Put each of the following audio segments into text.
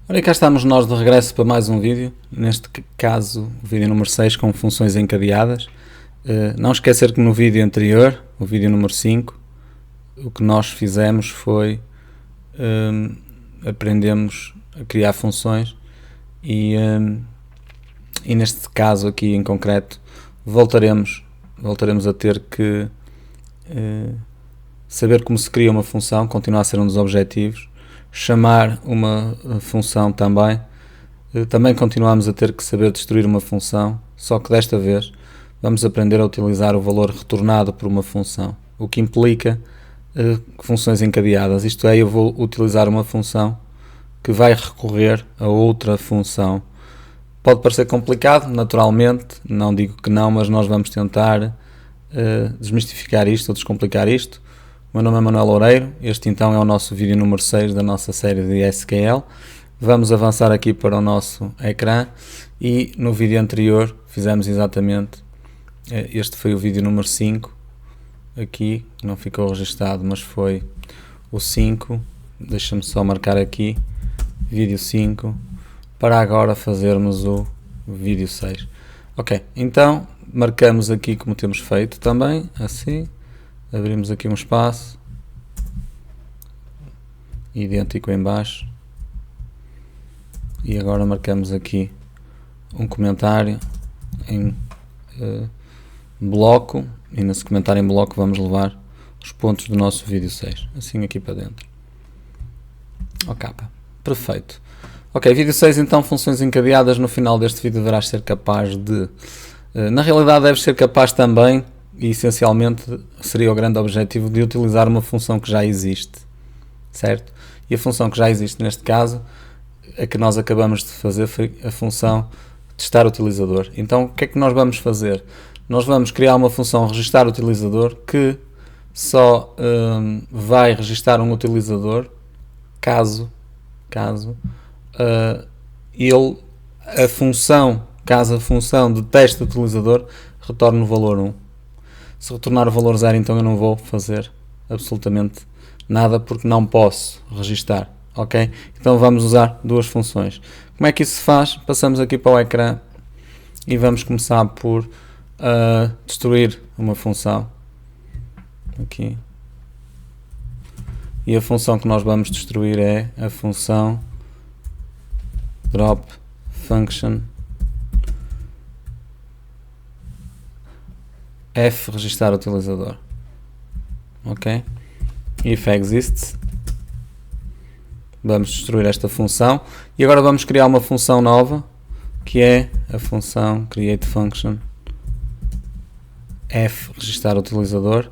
Ora, e cá estamos nós de regresso para mais um vídeo, neste caso o vídeo número 6 com funções encadeadas. Não esquecer que no vídeo anterior, o vídeo número 5, o que nós fizemos foi aprendemos a criar funções e neste caso aqui em concreto voltaremos a ter que saber como se cria uma função, continua a ser um dos objetivos. Chamar uma função também continuamos a ter que saber destruir uma função, só que desta vez vamos aprender a utilizar o valor retornado por uma função, o que implica funções encadeadas, isto é, eu vou utilizar uma função que vai recorrer a outra função. Pode parecer complicado, naturalmente, não digo que não, mas nós vamos tentar desmistificar isto ou descomplicar isto. O meu nome é Manuel Loureiro, este então é o nosso vídeo número 6 da nossa série de SQL. Vamos avançar aqui para o nosso ecrã e no vídeo anterior fizemos exatamente, este foi o vídeo número 5, aqui não ficou registado, mas foi o 5, deixa-me só marcar aqui, vídeo 5, para agora fazermos o vídeo 6. Ok, então marcamos aqui como temos feito também, assim. Abrimos aqui um espaço, idêntico em baixo, e agora marcamos aqui um comentário em bloco, e nesse comentário em bloco vamos levar os pontos do nosso vídeo 6, assim aqui para dentro. Ok, perfeito. Ok, vídeo 6 então, funções encadeadas. No final deste vídeo deverás ser capaz de, na realidade deves ser capaz também, e essencialmente seria o grande objetivo, de utilizar uma função que já existe, certo? E a função que já existe neste caso, a que nós acabamos de fazer, foi a função testar utilizador. Então o que é que nós vamos fazer? Nós vamos criar uma função registar utilizador que só vai registar um utilizador caso a função detecte o utilizador retorne o valor 1. Se retornar o valor 0, então eu não vou fazer absolutamente nada porque não posso registar, ok? Então vamos usar duas funções. Como é que isso se faz? Passamos aqui para o ecrã e vamos começar por destruir uma função. Aqui. E a função que nós vamos destruir é a função drop function f registar utilizador, ok? If exists, vamos destruir esta função e agora vamos criar uma função nova que é a função create function f registar utilizador,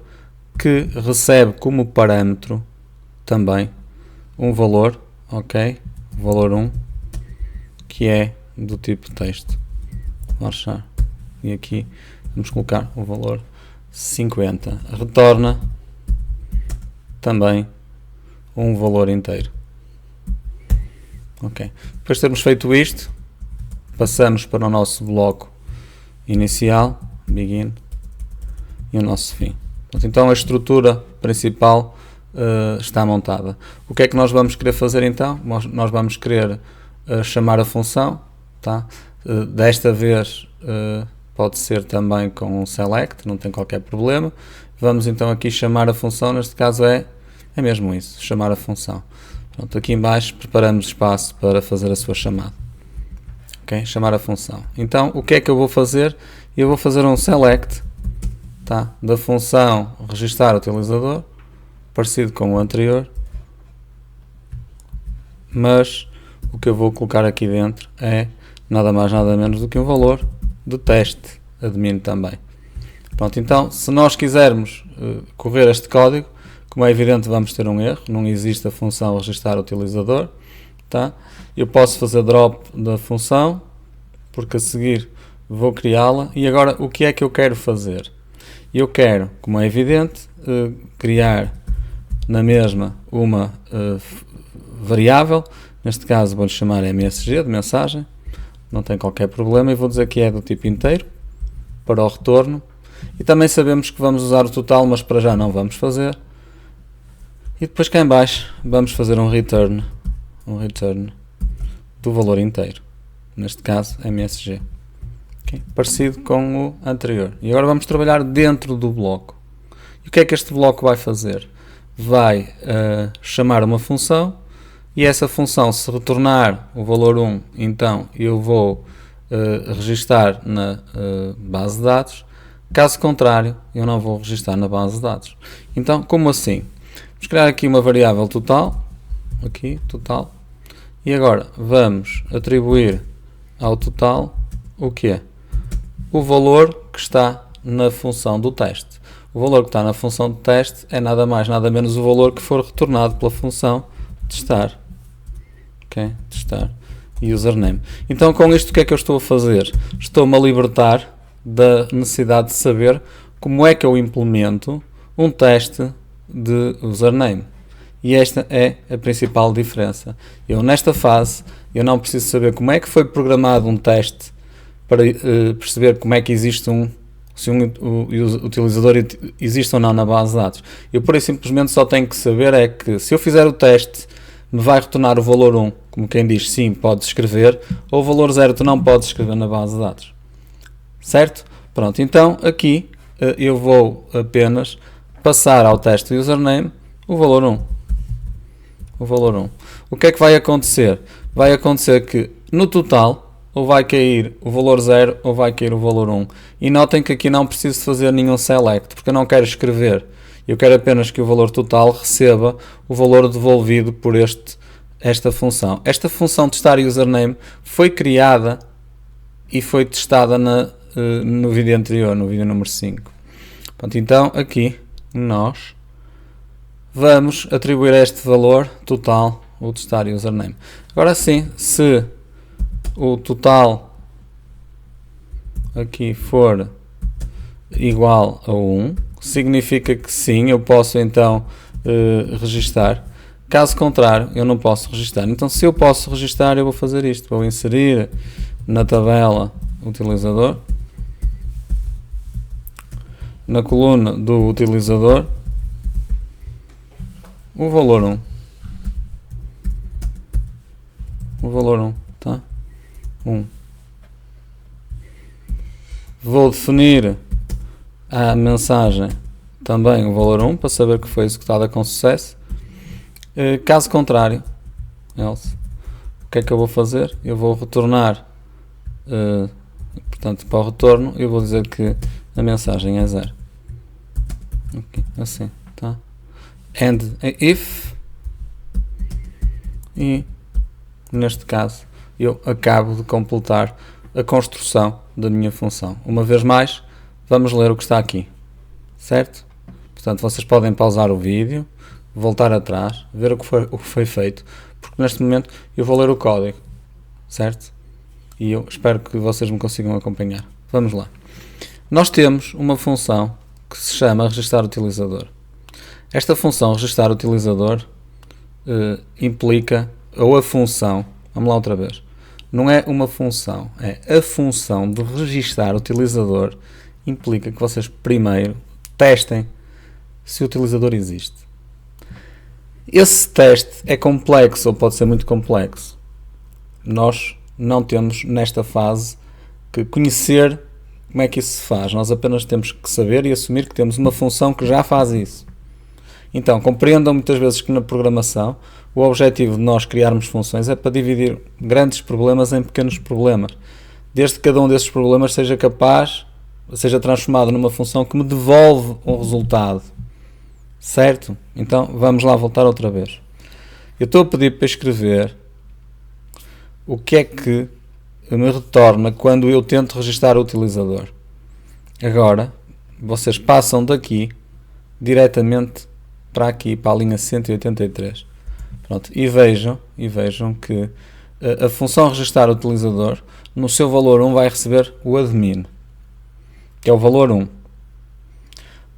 que recebe como parâmetro também um valor, ok? O valor 1, que é do tipo texto, marchar, e aqui vamos colocar o valor 50. Retorna também um valor inteiro. Ok. Depois de termos feito isto, passamos para o nosso bloco inicial, begin, e o nosso fim. Então a estrutura principal está montada. O que é que nós vamos querer fazer então? Nós vamos querer chamar a função, tá? Desta vez pode ser também com um select, não tem qualquer problema. Vamos então aqui chamar a função, neste caso é mesmo isso, chamar a função. Pronto, aqui em baixo preparamos espaço para fazer a sua chamada. Ok, chamar a função. Então o que é que eu vou fazer? Eu vou fazer um select, tá, da função registar utilizador, parecido com o anterior, mas o que eu vou colocar aqui dentro é nada mais nada menos do que um valor de teste admin também. Pronto, então se nós quisermos correr este código, como é evidente vamos ter um erro, não existe a função registar utilizador, tá? Eu posso fazer drop da função, porque a seguir vou criá-la, e agora o que é que eu quero fazer? Eu quero, como é evidente, criar na mesma uma variável, neste caso vou-lhe chamar MSG, de mensagem, não tem qualquer problema, e vou dizer que é do tipo inteiro, para o retorno, e também sabemos que vamos usar o total, mas para já não vamos fazer, e depois cá em baixo vamos fazer um return do valor inteiro, neste caso MSG. Okay? Parecido com o anterior. E agora vamos trabalhar dentro do bloco. E o que é que este bloco vai fazer? Vai chamar uma função, e essa função, se retornar o valor 1, então eu vou registar na base de dados. Caso contrário, eu não vou registar na base de dados. Então, como assim? Vamos criar aqui uma variável total, aqui, total, e agora vamos atribuir ao total o quê? O valor que está na função do teste. O valor que está na função de teste é nada mais, nada menos o valor que for retornado pela função testar. Ok? Testar. Username. Então, com isto, o que é que eu estou a fazer? Estou-me a libertar da necessidade de saber como é que eu implemento um teste de username. E esta é a principal diferença. Eu, nesta fase, eu não preciso saber como é que foi programado um teste para perceber como é que existe se um utilizador existe ou não na base de dados. Eu, por aí, simplesmente só tenho que saber é que, se eu fizer o teste, me vai retornar o valor 1, como quem diz sim, podes escrever, ou o valor 0, tu não podes escrever na base de dados. Certo? Pronto, então aqui eu vou apenas passar ao teste username o valor 1. O valor 1. O que é que vai acontecer? Vai acontecer que no total ou vai cair o valor 0 ou vai cair o valor 1. E notem que aqui não preciso fazer nenhum select, porque eu não quero escrever. Eu quero apenas que o valor total receba o valor devolvido por esta função. Esta função testar username foi criada e foi testada no vídeo anterior, no vídeo número 5. Pronto, então aqui nós vamos atribuir a este valor total o testar username. Agora sim, se o total aqui for igual a 1, significa que sim, eu posso então registar. Caso contrário, eu não posso registar. Então, se eu posso registar, eu vou fazer isto. Vou inserir na tabela utilizador, na coluna do utilizador, o valor 1. O valor 1, tá? 1. Vou definir a mensagem também o valor 1 para saber que foi executada com sucesso. Caso contrário, else, o que é que eu vou fazer? Eu vou retornar, portanto, para o retorno, eu vou dizer que a mensagem é 0. Okay, assim, tá? And if, e neste caso eu acabo de completar a construção da minha função. Uma vez mais, vamos ler o que está aqui, certo? Portanto, vocês podem pausar o vídeo, voltar atrás, ver o que foi feito, porque neste momento eu vou ler o código, certo? E eu espero que vocês me consigam acompanhar. Vamos lá. Nós temos uma função que se chama registrar utilizador. Esta função registrar utilizador implica, ou a função, vamos lá outra vez, não é uma função, é a função de registrar utilizador, implica que vocês primeiro testem se o utilizador existe. Esse teste é complexo ou pode ser muito complexo. Nós não temos nesta fase que conhecer como é que isso se faz. Nós apenas temos que saber e assumir que temos uma função que já faz isso. Então, compreendam muitas vezes que na programação o objetivo de nós criarmos funções é para dividir grandes problemas em pequenos problemas. Desde que cada um desses problemas seja transformado numa função que me devolve um resultado. Certo? Então, vamos lá voltar outra vez. Eu estou a pedir para escrever o que é que me retorna quando eu tento registrar o utilizador. Agora, vocês passam daqui diretamente para aqui, para a linha 183. Pronto, e vejam que a função registrar utilizador, no seu valor 1 vai receber o admin, que é o valor 1.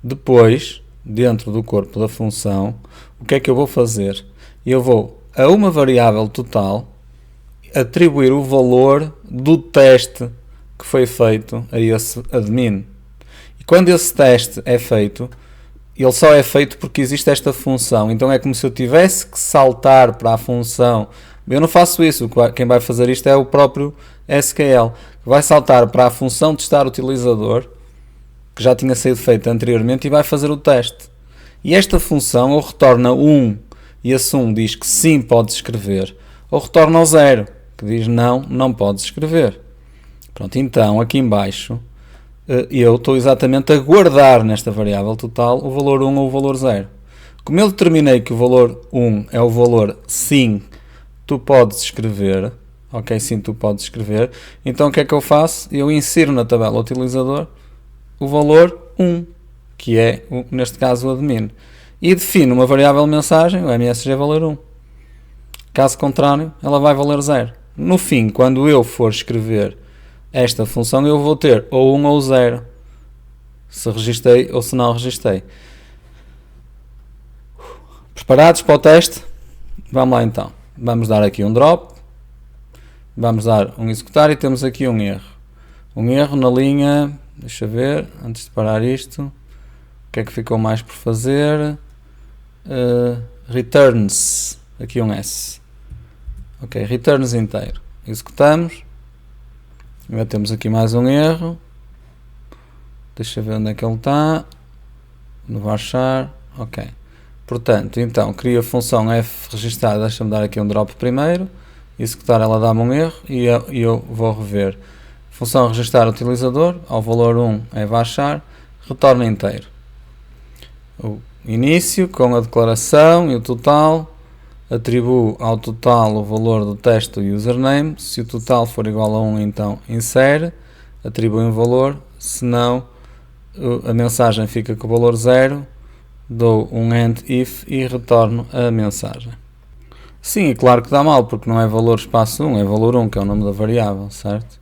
Depois, dentro do corpo da função, o que é que eu vou fazer? Eu vou a uma variável total atribuir o valor do teste que foi feito a esse admin. E quando esse teste é feito, ele só é feito porque existe esta função. Então é como se eu tivesse que saltar para a função Eu não faço isso, quem vai fazer isto é o próprio SQL, que vai saltar para a função testar utilizador, que já tinha sido feita anteriormente, e vai fazer o teste. E esta função ou retorna 1 e esse 1 diz que sim, podes escrever, ou retorna o 0, que diz não, não podes escrever. Pronto, então aqui em baixo eu estou exatamente a guardar nesta variável total o valor 1 ou o valor 0. Como eu determinei que o valor 1 é o valor sim, tu podes escrever, ok, sim, tu podes escrever, então o que é que eu faço? Eu insiro na tabela utilizador o valor 1, que é, neste caso, o admin, e defino uma variável mensagem, o MSG valor 1. Caso contrário, ela vai valer 0. No fim, quando eu for escrever esta função, eu vou ter ou 1 ou 0, se registrei ou se não registrei. Preparados para o teste? Vamos lá então. Vamos dar aqui um drop, vamos dar um executar e temos aqui um erro. Um erro na linha, deixa ver, antes de parar isto, o que é que ficou mais por fazer? Returns, aqui um S. Ok, returns inteiro. Executamos. Agora temos aqui mais um erro. Deixa ver onde é que ele está. No varchar, ok. Portanto, então, crio a função f registar, deixa-me dar aqui um drop primeiro, executar, ela dá-me um erro e eu vou rever. Função registar utilizador, ao valor 1 é varchar, retorna inteiro. O início com a declaração e o total, atribuo ao total o valor do teste do username, se o total for igual a 1 então insere, atribui um valor, se não a mensagem fica com o valor 0, dou um end if e retorno a mensagem. Sim, é claro que dá mal, porque não é valor espaço 1, é valor 1, que é o nome da variável, certo?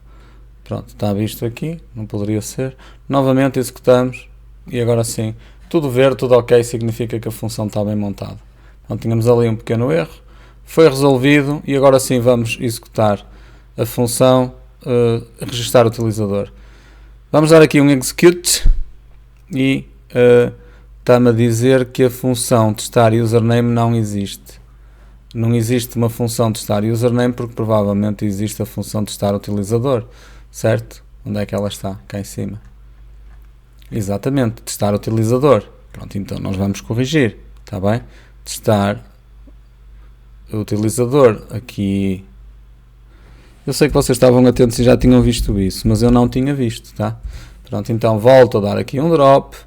Pronto, está visto aqui, não poderia ser. Novamente executamos e agora sim, tudo verde, tudo ok, significa que a função está bem montada. Então tínhamos ali um pequeno erro, foi resolvido e agora sim vamos executar a função registar utilizador. Vamos dar aqui um execute e está-me a dizer que a função testar username não existe. Não existe uma função testar username porque provavelmente existe a função testar utilizador, certo? Onde é que ela está? Cá em cima. Exatamente, testar utilizador. Pronto, então nós vamos corrigir, está bem? Testar utilizador aqui. Eu sei que vocês estavam atentos e já tinham visto isso, mas eu não tinha visto, tá? Pronto, então volto a dar aqui um drop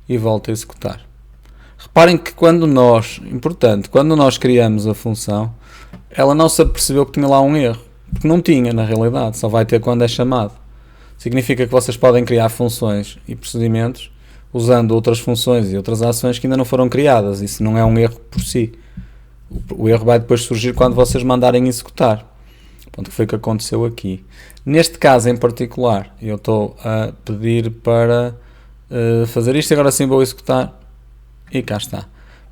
e volto a executar. Reparem que quando nós criamos a função, ela não se apercebeu que tinha lá um erro, porque não tinha na realidade, só vai ter quando é chamado. Significa que vocês podem criar funções e procedimentos usando outras funções e outras ações que ainda não foram criadas, isso não é um erro por si. O erro vai depois surgir quando vocês mandarem executar. Pronto, que foi o que aconteceu aqui. Neste caso em particular, eu estou a pedir para fazer isto, agora sim vou executar e cá está.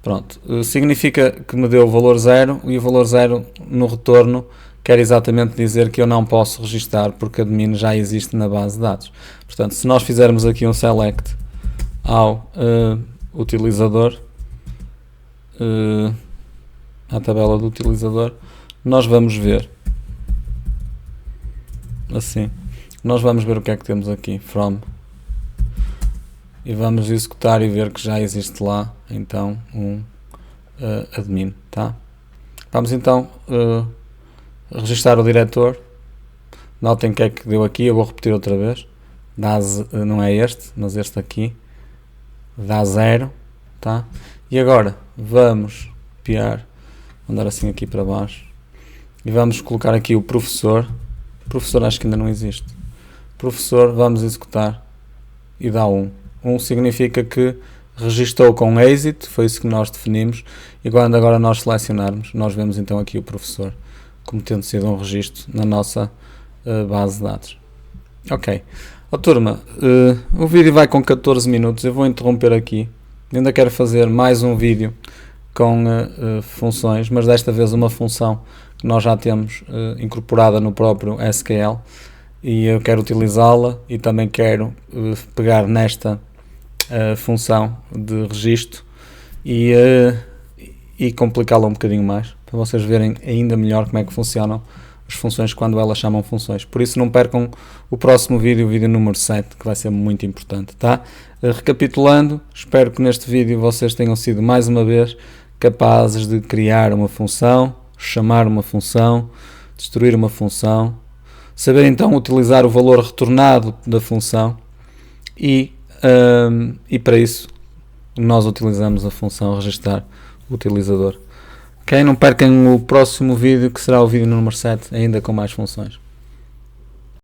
Pronto, significa que me deu o valor 0 e o valor 0 no retorno quer exatamente dizer que eu não posso registar porque a admin já existe na base de dados. Portanto, se nós fizermos aqui um select ao utilizador, à tabela do utilizador, nós vamos ver assim, nós vamos ver o que é que temos aqui, from, e vamos executar e ver que já existe lá então um admin, tá? Vamos então registar o diretor. Notem que é que deu aqui, eu vou repetir outra vez, não é este, mas este aqui dá 0, tá? E agora vamos copiar, andar assim aqui para baixo e vamos colocar aqui o professor. Professor acho que ainda não existe. Professor, vamos executar e dá 1. 1 significa que registou com êxito, foi isso que nós definimos, e quando agora nós selecionarmos, nós vemos então aqui o professor como tendo sido um registro na nossa base de dados. Ok. Turma, o vídeo vai com 14 minutos, eu vou interromper aqui. Eu ainda quero fazer mais um vídeo com funções, mas desta vez uma função que nós já temos incorporada no próprio SQL e eu quero utilizá-la e também quero pegar nesta função de registro e e complicá-la um bocadinho mais, para vocês verem ainda melhor como é que funcionam as funções quando elas chamam funções. Por isso não percam o próximo vídeo, o vídeo número 7, que vai ser muito importante, tá? Recapitulando, espero que neste vídeo vocês tenham sido mais uma vez capazes de criar uma função, chamar uma função, destruir uma função, saber então utilizar o valor retornado da função e para isso nós utilizamos a função registar o utilizador. Ok? Não percam o próximo vídeo, que será o vídeo número 7, ainda com mais funções.